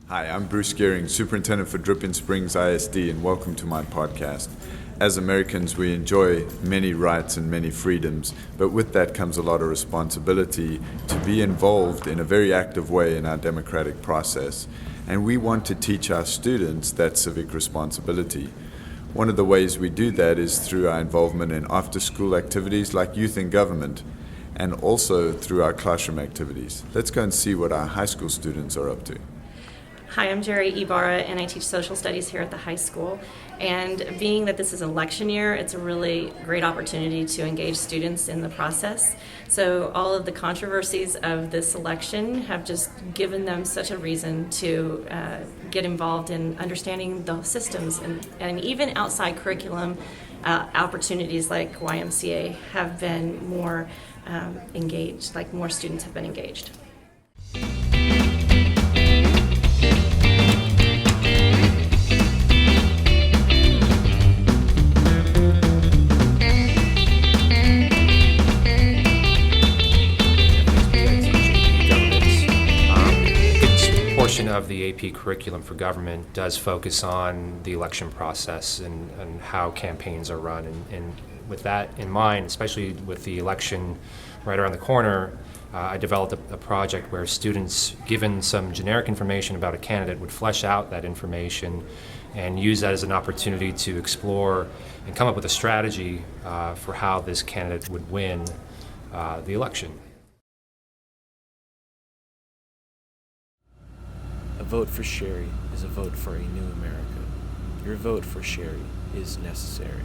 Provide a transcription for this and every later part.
Hi, I'm Bruce Gehring, Superintendent for Dripping Springs ISD, and welcome to my podcast. As Americans, we enjoy many rights and many freedoms, but with that comes a lot of responsibility to be involved in a very active way in our democratic process. And we want to teach our students that civic responsibility. One of the ways we do that is through our involvement in after-school activities like Youth in Government, and also through our classroom activities. Let's go and see what our high school students are up to. Hi, I'm Gerry Ibarra, and I teach social studies here at the high school. And being that this is election year, it's a really great opportunity to engage students in the process. So all of the controversies of this election have just given them such a reason to get involved in understanding the systems, and even outside curriculum opportunities like YMCA have been more engaged, like more students have been engaged. Portion of the AP curriculum for government does focus on the election process and how campaigns are run. And with that in mind, especially with the election right around the corner, I developed a project where students, given some generic information about a candidate, would flesh out that information and use that as an opportunity to explore and come up with a strategy for how this candidate would win the election. A vote for Sherry is a vote for a new America. Your vote for Sherry is necessary.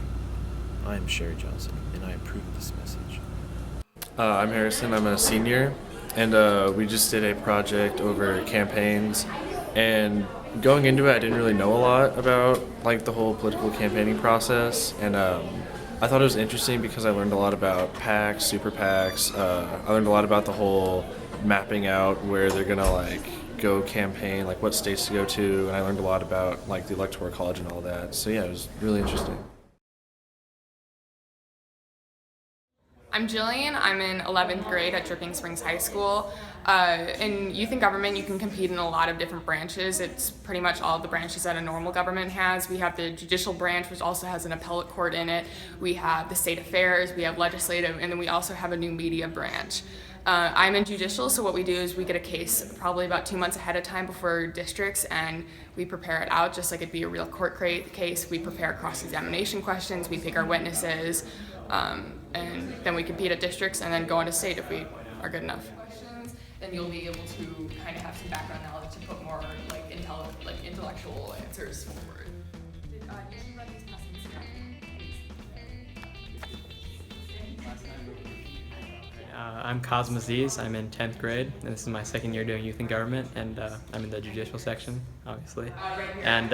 I am Sherry Johnson, and I approve this message. I'm Harrison. I'm a senior, and we just did a project over campaigns. And going into it, I didn't really know a lot about the whole political campaigning process, and I thought it was interesting because I learned a lot about PACs, super PACs. I learned a lot about the whole mapping out where they're gonna go campaign, what states to go to, and I learned a lot about the Electoral College and all that. So yeah, it was really interesting. I'm Jillian. I'm in 11th grade at Dripping Springs High School. In youth and government, you can compete in a lot of different branches. It's pretty much all of the branches that a normal government has. We have the judicial branch, which also has an appellate court in it. We have the state affairs, we have legislative, and then we also have a new media branch. I'm in judicial, so what we do is we get a case probably about 2 months ahead of time before districts, and we prepare it out just like it'd be a real court case. We prepare cross-examination questions, we pick our witnesses, and then we compete at districts and then go on to state if we are good enough. Then you'll be able to kind of have some background knowledge to put more intellectual answers forward. Did you run these lessons? I'm Cosmo Aziz. I'm in 10th grade, and this is my second year doing youth and government, and I'm in the judicial section, obviously. And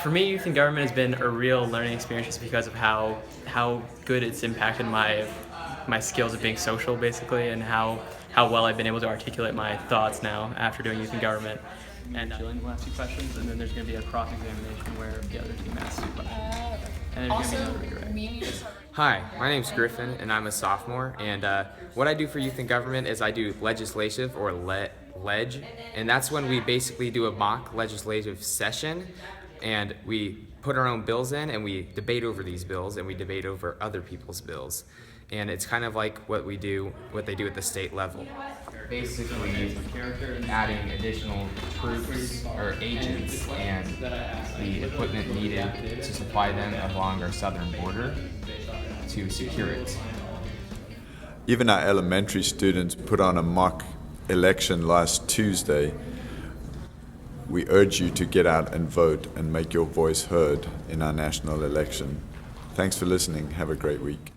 for me, youth and government has been a real learning experience just because of how good it's impacted my skills of being social, basically, and how well I've been able to articulate my thoughts now after doing youth and government. And Jillian will ask you questions, and then there's going to be a cross-examination where the other team asks you questions. And there's going to be another redirect. Hi, my name's Griffin, and I'm a sophomore, and what I do for youth and government is I do legislative, or ledge, and that's when we basically do a mock legislative session, and we put our own bills in, and we debate over these bills, and we debate over other people's bills, and it's kind of like what they do at the state level. Basically adding additional troops or agents and the equipment needed to supply them along our southern border to secure it. Even our elementary students put on a mock election last Tuesday. We urge you to get out and vote and make your voice heard in our national election. Thanks for listening. Have a great week.